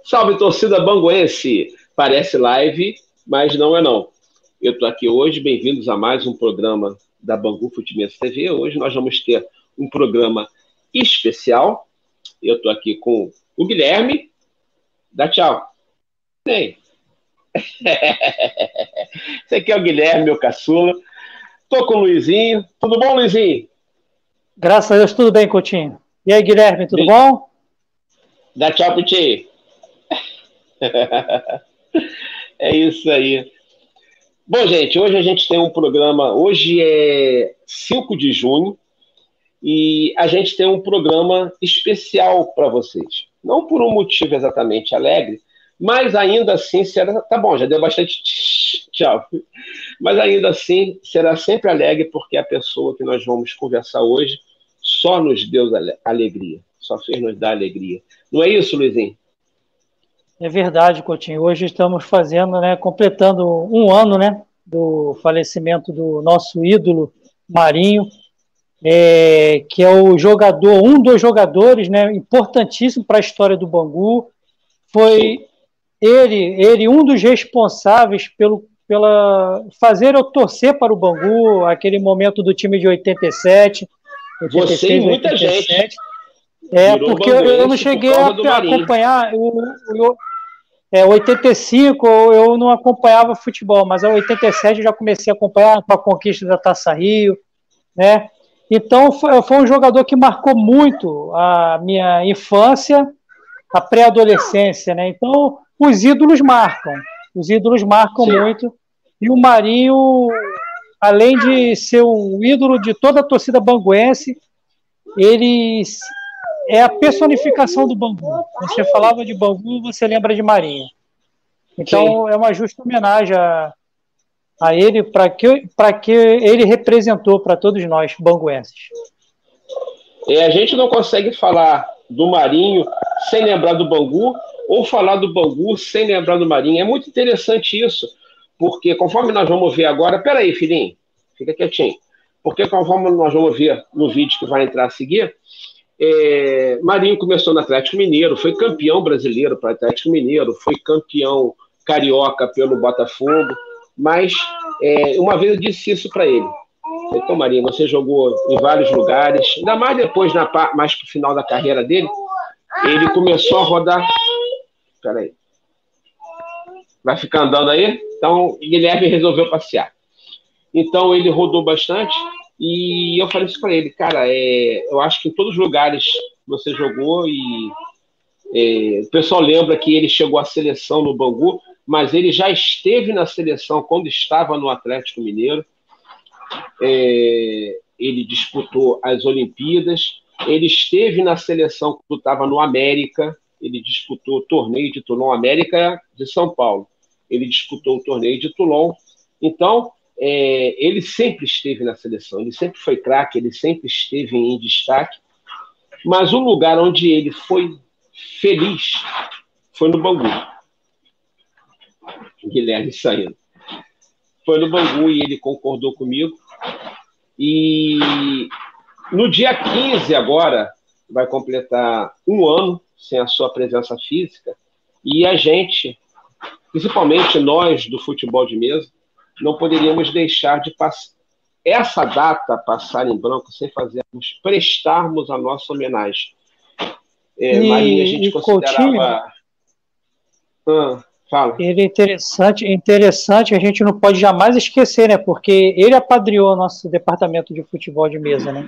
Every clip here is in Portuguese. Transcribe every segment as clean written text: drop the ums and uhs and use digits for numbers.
Salve, torcida banguense! Parece live, mas não é não. Eu estou aqui hoje, bem-vindos a mais um programa da Bangu Futimense TV. Hoje nós vamos ter um programa especial. Eu estou aqui com o Guilherme. Dá tchau. Esse aqui é o Guilherme, meu caçula. Estou com o Luizinho. Tudo bom, Luizinho? Graças a Deus, tudo bem, Coutinho. E aí, Guilherme, tudo bom? Dá tchau pro Tchê. É isso aí. Bom, gente, hoje a gente tem um programa. Hoje é 5 de junho e a gente tem um programa especial para vocês. Não por um motivo exatamente alegre, mas ainda assim será. Tá bom, já deu bastante tchau. Mas ainda assim será sempre alegre, porque a pessoa que nós vamos conversar hoje só nos deu alegria, só fez nos dar alegria. Não é isso, Luizinho? É verdade, Coutinho. Hoje estamos fazendo, completando um ano, do falecimento do nosso ídolo Marinho, que é o jogador, um dos jogadores, importantíssimo para a história do Bangu. Foi ele um dos responsáveis pela fazer eu torcer para o Bangu, aquele momento do time de 87, 86, Você e muita 87. gente. Porque eu não cheguei a acompanhar 85 eu não acompanhava futebol, mas a 87 eu já comecei a acompanhar com a conquista da Taça Rio, né? Então foi um jogador que marcou muito a minha infância, a pré-adolescência, né? Então os ídolos marcam Sim. muito, e o Marinho, além de ser um ídolo de toda a torcida banguense, ele é a personificação do Bangu. Você falava de Bangu, você lembra de Marinho. Então, Sim. É uma justa homenagem a ele, para que ele representou para todos nós, banguenses. A gente não consegue falar do Marinho sem lembrar do Bangu, ou falar do Bangu sem lembrar do Marinho. É muito interessante isso, porque conforme nós vamos ver agora... Peraí, filhinho, fica quietinho. Porque conforme nós vamos ver no vídeo que vai entrar a seguir... Marinho começou no Atlético Mineiro, foi campeão brasileiro para o Atlético Mineiro, foi campeão carioca pelo Botafogo, mas uma vez eu disse isso para ele. Falei, Marinho, você jogou em vários lugares, ainda mais depois, mais pro final da carreira dele, ele começou a rodar... Peraí. Vai ficar andando aí? Então, Guilherme resolveu passear. Então, ele rodou bastante. E eu falei isso para ele, cara, eu acho que em todos os lugares você jogou o pessoal lembra que ele chegou à seleção no Bangu, mas ele já esteve na seleção quando estava no Atlético Mineiro. Ele disputou as Olimpíadas, ele esteve na seleção quando estava no América, ele disputou o torneio de Toulon, América de São Paulo. Ele disputou o torneio de Toulon. Então, ele sempre esteve na seleção, ele sempre foi craque, ele sempre esteve em destaque, mas o lugar onde ele foi feliz foi no Bangu. Guilherme saindo. Foi no Bangu e ele concordou comigo. E no dia 15 agora, vai completar um ano sem a sua presença física, e a gente, principalmente nós do futebol de mesa, não poderíamos deixar de essa data passar em branco sem prestarmos a nossa homenagem. Marinho, a gente considerava... Fala. Ele é interessante, a gente não pode jamais esquecer, né? Porque ele apadrinhou o nosso departamento de futebol de mesa, né?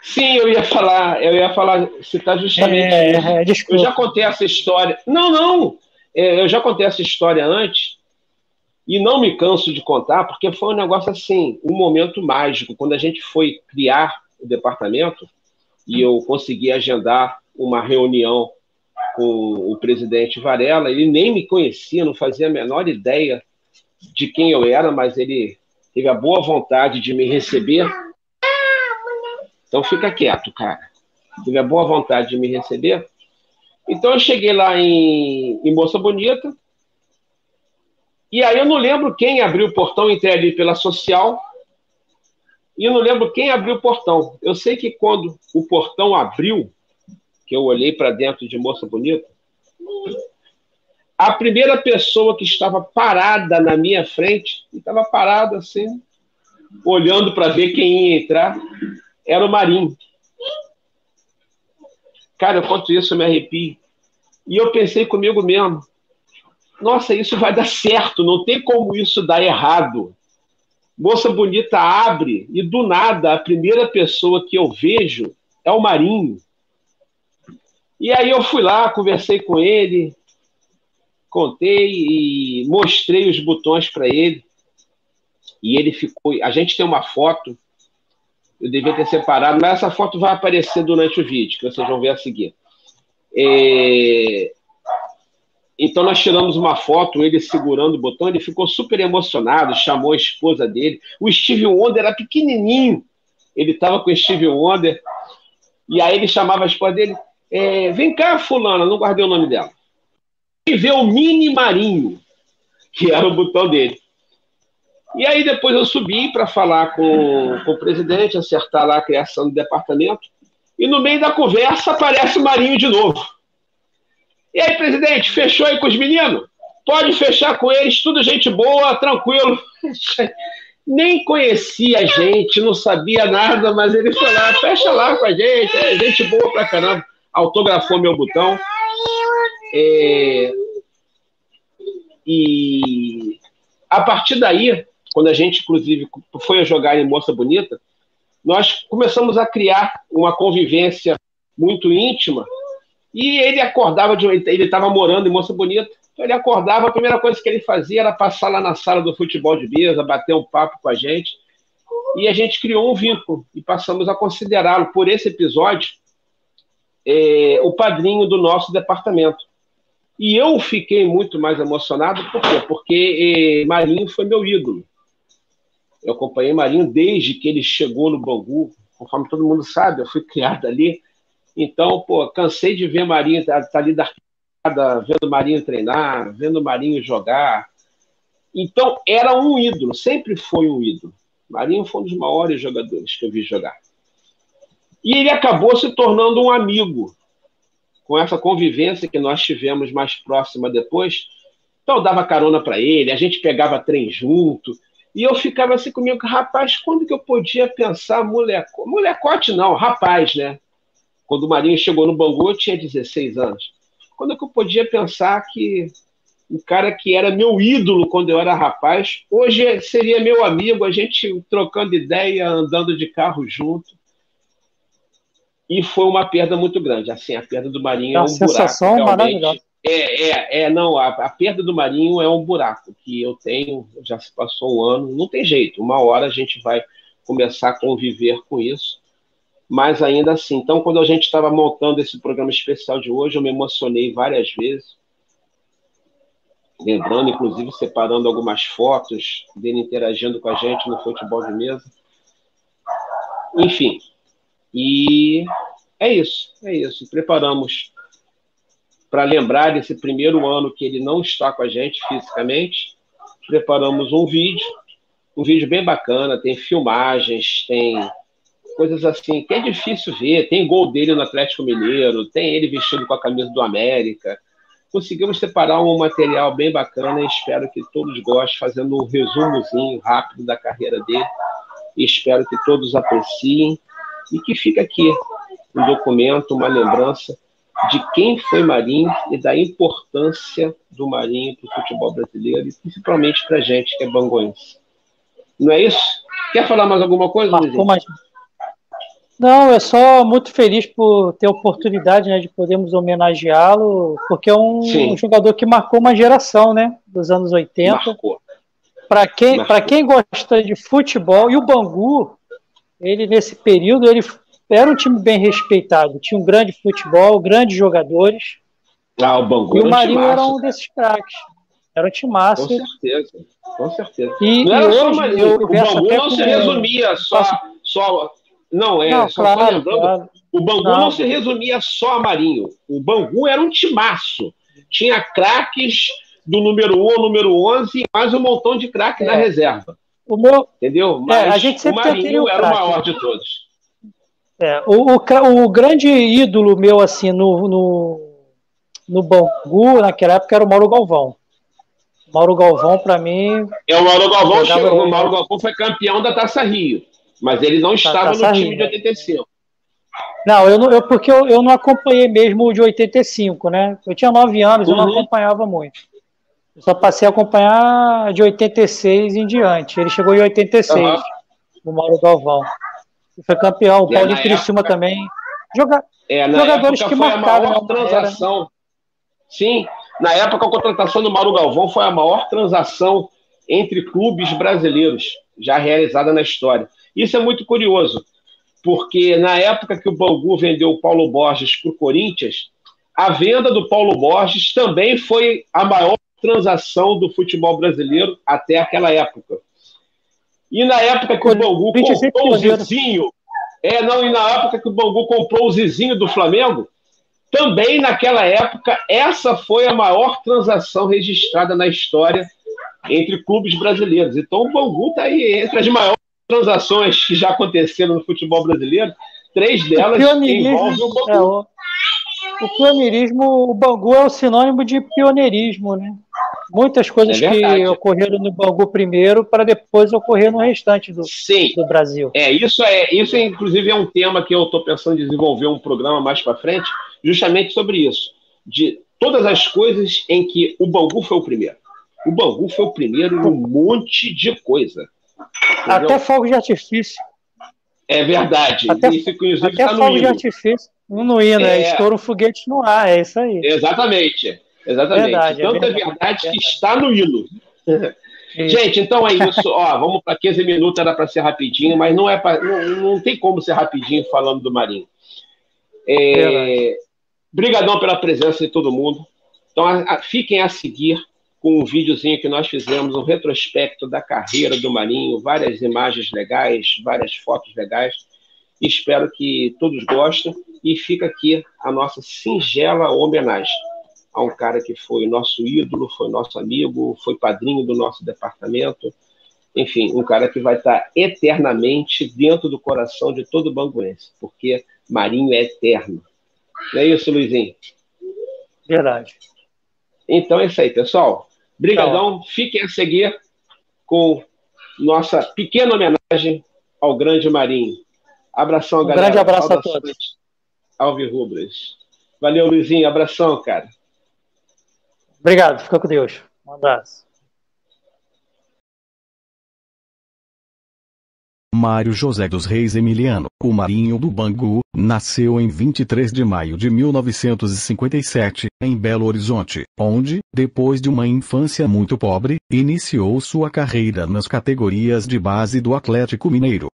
Sim, eu ia falar, citar justamente isso. Desculpa. Eu já contei essa história. Não! Eu já contei essa história antes, e não me canso de contar, porque foi um negócio assim, um momento mágico. Quando a gente foi criar o departamento, e eu consegui agendar uma reunião com o presidente Varela, ele nem me conhecia, não fazia a menor ideia de quem eu era, mas ele teve a boa vontade de me receber. Então fica quieto, cara. teve a boa vontade de me receber. Então eu cheguei lá em Moça Bonita, e aí eu não lembro quem abriu o portão, entrei ali pela social, e eu não lembro quem abriu o portão. Eu sei que quando o portão abriu, que eu olhei para dentro de Moça Bonita, a primeira pessoa que estava parada na minha frente, estava parada assim, olhando para ver quem ia entrar, era o Marinho. Cara, enquanto isso eu me arrepio. E eu pensei comigo mesmo, nossa, isso vai dar certo, não tem como isso dar errado. Moça Bonita abre e do nada a primeira pessoa que eu vejo é o Marinho. E aí eu fui lá, conversei com ele, contei e mostrei os botões para ele. E ele ficou... A gente tem uma foto, eu devia ter separado, mas essa foto vai aparecer durante o vídeo, que vocês vão ver a seguir. Então nós tiramos uma foto, ele segurando o botão, ele ficou super emocionado, chamou a esposa dele. O Stevie Wonder era pequenininho, ele estava com o Stevie Wonder, e aí ele chamava a esposa dele, vem cá, fulana, não guardei o nome dela. E vê o Mini Marinho, que era o botão dele. E aí depois eu subi para falar com o presidente, acertar lá a criação do departamento, e no meio da conversa aparece o Marinho de novo. E aí, presidente, fechou aí com os meninos? Pode fechar com eles, tudo gente boa, tranquilo. Nem conhecia a gente, não sabia nada, mas ele foi lá, fecha lá com a gente, gente boa pra caramba. Autografou meu botão. E a partir daí, quando a gente, inclusive, foi a jogar em Moça Bonita, nós começamos a criar uma convivência muito íntima. E ele acordava, ele estava morando em Moça Bonita, então ele acordava, a primeira coisa que ele fazia era passar lá na sala do futebol de mesa, bater um papo com a gente, e a gente criou um vínculo, e passamos a considerá-lo, por esse episódio, o padrinho do nosso departamento. E eu fiquei muito mais emocionado, por quê? Porque Marinho foi meu ídolo. Eu acompanhei Marinho desde que ele chegou no Bangu, conforme todo mundo sabe, eu fui criado ali. Então, cansei de ver Marinho tá ali da arquibancada, vendo Marinho treinar, vendo Marinho jogar. Então, era um ídolo, sempre foi um ídolo. Marinho foi um dos maiores jogadores que eu vi jogar. E ele acabou se tornando um amigo, com essa convivência que nós tivemos mais próxima depois. Então, eu dava carona para ele, a gente pegava trem junto, e eu ficava assim comigo, rapaz, quando que eu podia pensar molecote não, rapaz, né? Quando o Marinho chegou no Bangu, eu tinha 16 anos. Quando é que eu podia pensar que o cara que era meu ídolo quando eu era rapaz, hoje seria meu amigo, a gente trocando ideia, andando de carro junto. E foi uma perda muito grande. Assim, a perda do Marinho é um sensação buraco. Maravilhosa. Não, a perda do Marinho é um buraco que eu tenho, já se passou um ano, não tem jeito. Uma hora a gente vai começar a conviver com isso. Mas ainda assim, então quando a gente estava montando esse programa especial de hoje, eu me emocionei várias vezes, lembrando, inclusive, separando algumas fotos dele interagindo com a gente no futebol de mesa. Enfim, e é isso. Preparamos para lembrar desse primeiro ano que ele não está com a gente fisicamente, preparamos um vídeo bem bacana, tem filmagens, tem coisas assim, que é difícil ver, tem gol dele no Atlético Mineiro, tem ele vestido com a camisa do América. Conseguimos separar um material bem bacana e espero que todos gostem, fazendo um resumozinho rápido da carreira dele. E espero que todos apreciem e que fique aqui um documento, uma lembrança de quem foi Marinho e da importância do Marinho para o futebol brasileiro e principalmente para a gente que é banguense. Não é isso? Quer falar mais alguma coisa, Luizinho? Não, eu sou muito feliz por ter a oportunidade, né, de podermos homenageá-lo, porque é um jogador que marcou uma geração, né, dos anos 80. Marcou. Para quem gosta de futebol, e o Bangu, ele nesse período, ele era um time bem respeitado, tinha um grande futebol, grandes jogadores. O Bangu e o Marinho era um desses craques. Era um timaço. Com certeza. E não era hoje, só Marinho. O Bangu não se resumia só... Não, claro, só lembrando, claro. O Bangu não se resumia só a Marinho. O Bangu era um timaço. Tinha craques do número 1 ao número 11 e mais um montão de craques na reserva. Entendeu? Mas a gente sempre o Marinho era o maior de todos. O grande ídolo meu assim no Bangu naquela época era o Mauro Galvão. Mauro Galvão, para mim. O Mauro Galvão chegou. O Mauro Galvão foi campeão da Taça Rio, mas ele não estava no time de 85. Não, porque eu não acompanhei mesmo o de 85, né? Eu tinha 9 anos, eu não acompanhava muito. Eu só passei a acompanhar de 86 em diante. Ele chegou em 86, o Mauro Galvão. E foi campeão. O Paulinho Criciúma também. Jogadores que marcaram a maior transação. Sim, na época a contratação do Mauro Galvão foi a maior transação entre clubes brasileiros já realizada na história. Isso é muito curioso, porque na época que o Bangu vendeu o Paulo Borges para o Corinthians, a venda do Paulo Borges também foi a maior transação do futebol brasileiro até aquela época. E na época que o Bangu comprou o Zizinho, e na época que o Bangu comprou o Zizinho do Flamengo, também naquela época, essa foi a maior transação registrada na história entre clubes brasileiros. Então o Bangu está aí entre as maiores transações que já aconteceram no futebol brasileiro. 3 delas envolvem o Bangu. O pioneirismo, o Bangu é o sinônimo de pioneirismo, né? Muitas coisas que ocorreram no Bangu primeiro para depois ocorrer no restante do Brasil. Isso inclusive é um tema que eu estou pensando em desenvolver um programa mais para frente, justamente sobre isso. De todas as coisas em que o Bangu foi o primeiro. O Bangu foi o primeiro em um monte de coisa. Entendeu? Até fogo de artifício. É verdade. Isso, inclusive, até tá fogo de artifício. No hino, estoura um foguete no ar, é isso aí. Exatamente. Verdade, Tanto é verdade que está no hino. Gente, então é isso. Vamos para 15 minutos, era para ser rapidinho, mas não tem como ser rapidinho falando do Marinho. Brigadão pela presença de todo mundo. Então, fiquem a seguir com um videozinho que nós fizemos, um retrospecto da carreira do Marinho, várias imagens legais, várias fotos legais. Espero que todos gostem. E fica aqui a nossa singela homenagem a um cara que foi nosso ídolo, foi nosso amigo, foi padrinho do nosso departamento. Enfim, um cara que vai estar eternamente dentro do coração de todo banguense, porque Marinho é eterno. Não é isso, Luizinho? Verdade. Então é isso aí, pessoal. Brigadão. Fiquem a seguir com nossa pequena homenagem ao grande Marinho. Abração, galera. Grande abraço a todos. Alvirrubras. Valeu, Luizinho. Abração, cara. Obrigado. Fica com Deus. Um abraço. Mário José dos Reis Emiliano, o Marinho do Bangu, nasceu em 23 de maio de 1957, em Belo Horizonte, onde, depois de uma infância muito pobre, iniciou sua carreira nas categorias de base do Atlético Mineiro.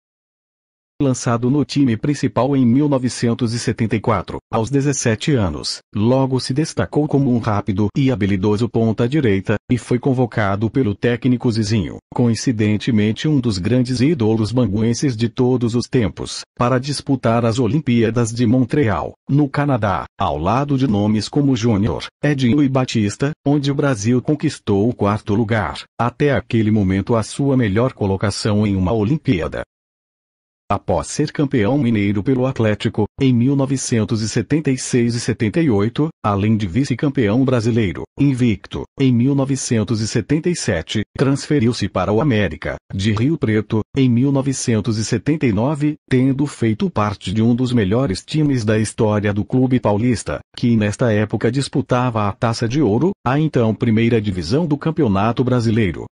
Lançado no time principal em 1974, aos 17 anos, logo se destacou como um rápido e habilidoso ponta-direita, e foi convocado pelo técnico Zizinho, coincidentemente um dos grandes ídolos banguenses de todos os tempos, para disputar as Olimpíadas de Montreal, no Canadá, ao lado de nomes como Júnior, Edinho e Batista, onde o Brasil conquistou o 4º lugar, até aquele momento a sua melhor colocação em uma Olimpíada. Após ser campeão mineiro pelo Atlético, em 1976 e 78, além de vice-campeão brasileiro, invicto, em 1977, transferiu-se para o América, de Rio Preto, em 1979, tendo feito parte de um dos melhores times da história do clube paulista, que nesta época disputava a Taça de Ouro, a então primeira divisão do Campeonato Brasileiro.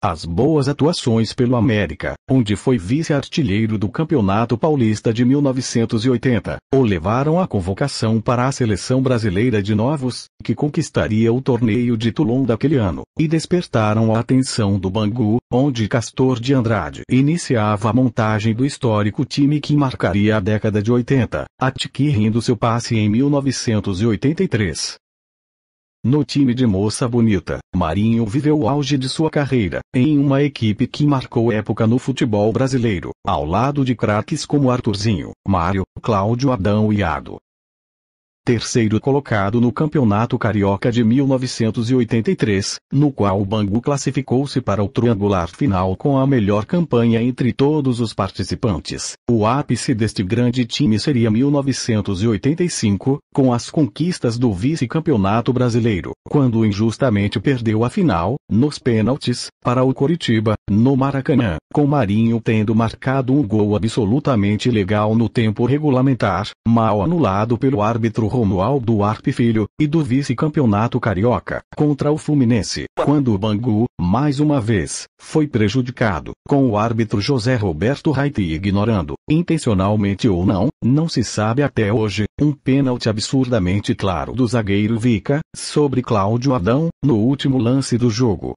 As boas atuações pelo América, onde foi vice-artilheiro do Campeonato Paulista de 1980, o levaram à convocação para a Seleção Brasileira de Novos, que conquistaria o torneio de Toulon daquele ano, e despertaram a atenção do Bangu, onde Castor de Andrade iniciava a montagem do histórico time que marcaria a década de 80, adquirindo seu passe em 1983. No time de Moça Bonita, Marinho viveu o auge de sua carreira, em uma equipe que marcou época no futebol brasileiro, ao lado de craques como Arthurzinho, Mário, Cláudio Adão e Ado. Terceiro colocado no Campeonato Carioca de 1983, no qual o Bangu classificou-se para o triangular final com a melhor campanha entre todos os participantes. O ápice deste grande time seria 1985, com as conquistas do vice-campeonato brasileiro, quando injustamente perdeu a final, nos pênaltis, para o Coritiba, no Maracanã, com Marinho tendo marcado um gol absolutamente legal no tempo regulamentar, mal anulado pelo árbitro Romualdo Arpe Filho, e do vice-campeonato carioca, contra o Fluminense, quando o Bangu, mais uma vez, foi prejudicado, com o árbitro José Roberto Raiti ignorando, intencionalmente ou não, não se sabe até hoje, um pênalti absurdamente claro do zagueiro Vica, sobre Cláudio Adão, no último lance do jogo.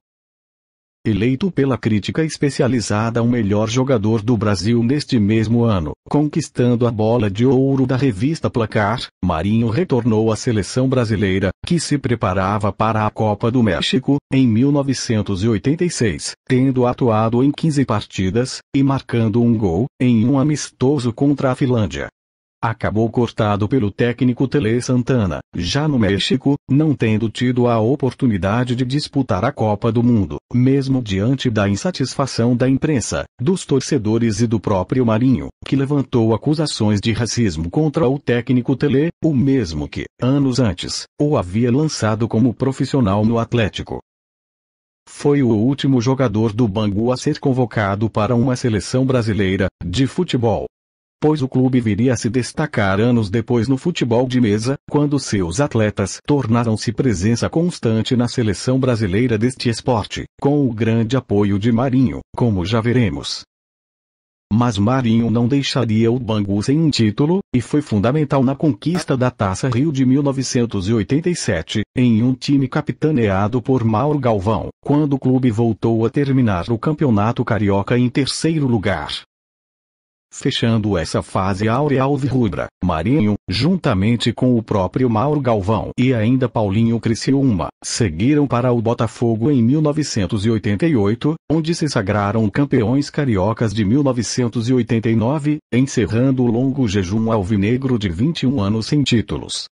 Eleito pela crítica especializada o melhor jogador do Brasil neste mesmo ano, conquistando a bola de ouro da revista Placar, Marinho retornou à seleção brasileira, que se preparava para a Copa do México, em 1986, tendo atuado em 15 partidas, e marcando um gol, em um amistoso contra a Finlândia. Acabou cortado pelo técnico Tele Santana, já no México, não tendo tido a oportunidade de disputar a Copa do Mundo, mesmo diante da insatisfação da imprensa, dos torcedores e do próprio Marinho, que levantou acusações de racismo contra o técnico Tele, o mesmo que, anos antes, o havia lançado como profissional no Atlético. Foi o último jogador do Bangu a ser convocado para uma seleção brasileira, de futebol. Pois o clube viria a se destacar anos depois no futebol de mesa, quando seus atletas tornaram-se presença constante na seleção brasileira deste esporte, com o grande apoio de Marinho, como já veremos. Mas Marinho não deixaria o Bangu sem um título, e foi fundamental na conquista da Taça Rio de 1987, em um time capitaneado por Mauro Galvão, quando o clube voltou a terminar o Campeonato Carioca em terceiro lugar. Fechando essa fase áurea alvirrubra, Marinho, juntamente com o próprio Mauro Galvão e ainda Paulinho Criciúma, seguiram para o Botafogo em 1988, onde se sagraram campeões cariocas de 1989, encerrando o longo jejum alvinegro de 21 anos sem títulos.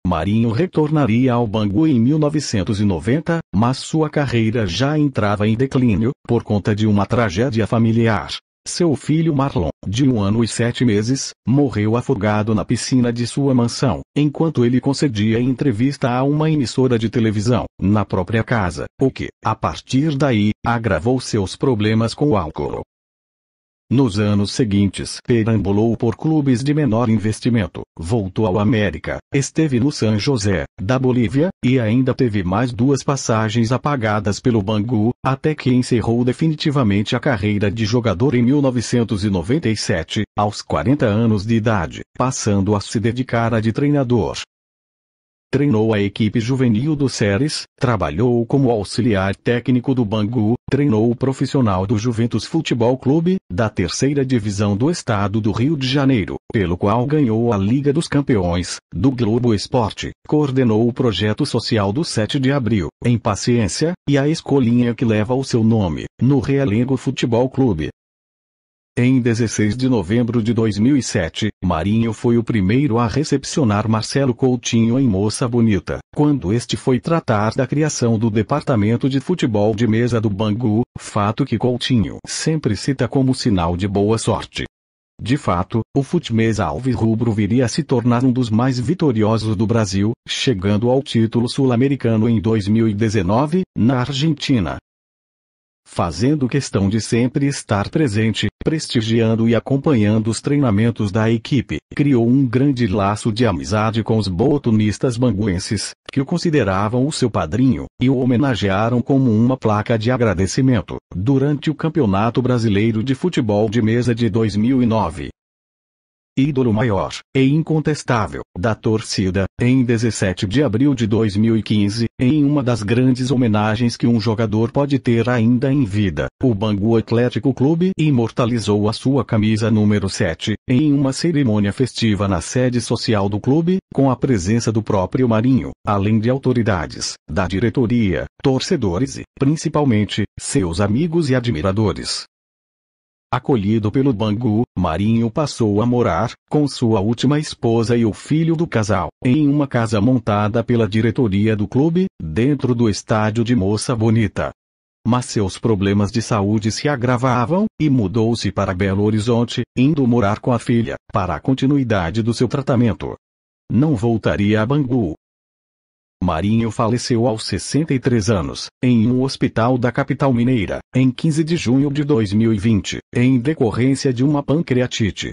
Marinho retornaria ao Bangu em 1990, mas sua carreira já entrava em declínio, por conta de uma tragédia familiar. Seu filho Marlon, de 1 ano e 7 meses, morreu afogado na piscina de sua mansão, enquanto ele concedia entrevista a uma emissora de televisão, na própria casa, o que, a partir daí, agravou seus problemas com o álcool. Nos anos seguintes, perambulou por clubes de menor investimento, voltou ao América, esteve no San José, da Bolívia, e ainda teve mais 2 passagens apagadas pelo Bangu, até que encerrou definitivamente a carreira de jogador em 1997, aos 40 anos de idade, passando a se dedicar a de treinador. Treinou a equipe juvenil do Ceres, trabalhou como auxiliar técnico do Bangu, treinou o profissional do Juventus Futebol Clube, da terceira divisão do estado do Rio de Janeiro, pelo qual ganhou a Liga dos Campeões, do Globo Esporte, coordenou o projeto social do 7 de abril, em Paciência, e a escolinha que leva o seu nome, no Realengo Futebol Clube. Em 16 de novembro de 2007, Marinho foi o primeiro a recepcionar Marcelo Coutinho em Moça Bonita, quando este foi tratar da criação do departamento de futebol de mesa do Bangu, fato que Coutinho sempre cita como sinal de boa sorte. De fato, o futemesa alvirrubro viria a se tornar um dos mais vitoriosos do Brasil, chegando ao título sul-americano em 2019, na Argentina. Fazendo questão de sempre estar presente, prestigiando e acompanhando os treinamentos da equipe, criou um grande laço de amizade com os botonistas banguenses, que o consideravam o seu padrinho, e o homenagearam como uma placa de agradecimento, durante o Campeonato Brasileiro de Futebol de Mesa de 2009. ídolo maior e incontestável da torcida, em 17 de abril de 2015, em uma das grandes homenagens que um jogador pode ter ainda em vida, o Bangu Atlético Clube imortalizou a sua camisa número 7, em uma cerimônia festiva na sede social do clube, com a presença do próprio Marinho, além de autoridades, da diretoria, torcedores e, principalmente, seus amigos e admiradores. Acolhido pelo Bangu, Marinho passou a morar, com sua última esposa e o filho do casal, em uma casa montada pela diretoria do clube, dentro do estádio de Moça Bonita. Mas seus problemas de saúde se agravavam, e mudou-se para Belo Horizonte, indo morar com a filha, para a continuidade do seu tratamento. Não voltaria a Bangu. Marinho faleceu aos 63 anos, em um hospital da capital mineira, em 15 de junho de 2020, em decorrência de uma pancreatite.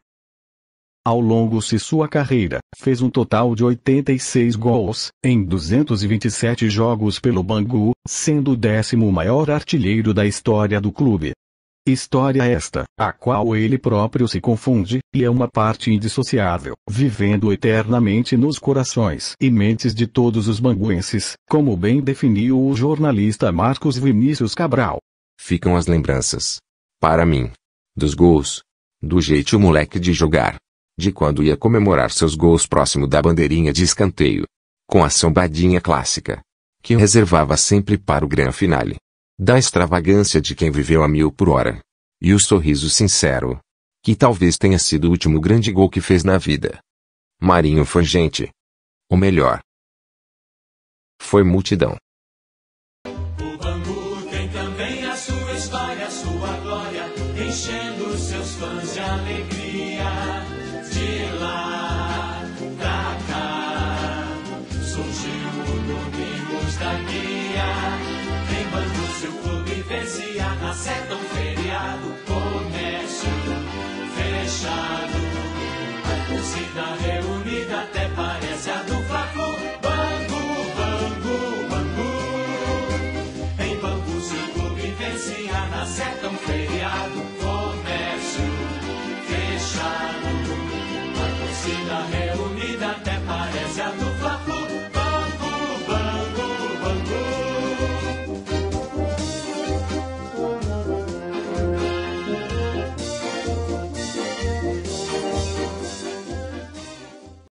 Ao longo de sua carreira, fez um total de 86 gols, em 227 jogos pelo Bangu, sendo o 10º maior artilheiro da história do clube. História esta, a qual ele próprio se confunde, e é uma parte indissociável, vivendo eternamente nos corações e mentes de todos os banguenses, como bem definiu o jornalista Marcos Vinícius Cabral. Ficam as lembranças, para mim, dos gols, do jeito moleque de jogar, de quando ia comemorar seus gols próximo da bandeirinha de escanteio, com a sambadinha clássica, que eu reservava sempre para o gran finale. Da extravagância de quem viveu a 1000 por hora. E o sorriso sincero. Que talvez tenha sido o último grande gol que fez na vida. Marinho foi gente. Ou melhor, foi multidão. O Bangu tem também a sua história, a sua glória, enchendo seus fãs de alegria. De lá pra cá, surgiu o Domingos da Guia. Em Bangu seu clube vencia, na Sertão feriado, comércio fechado. A torcida reunida até parece a do Fla-Flu. Bangu, Bangu, Bangu. Em Bangu seu clube vencia, na Sertão feriado, comércio fechado. A torcida reunida até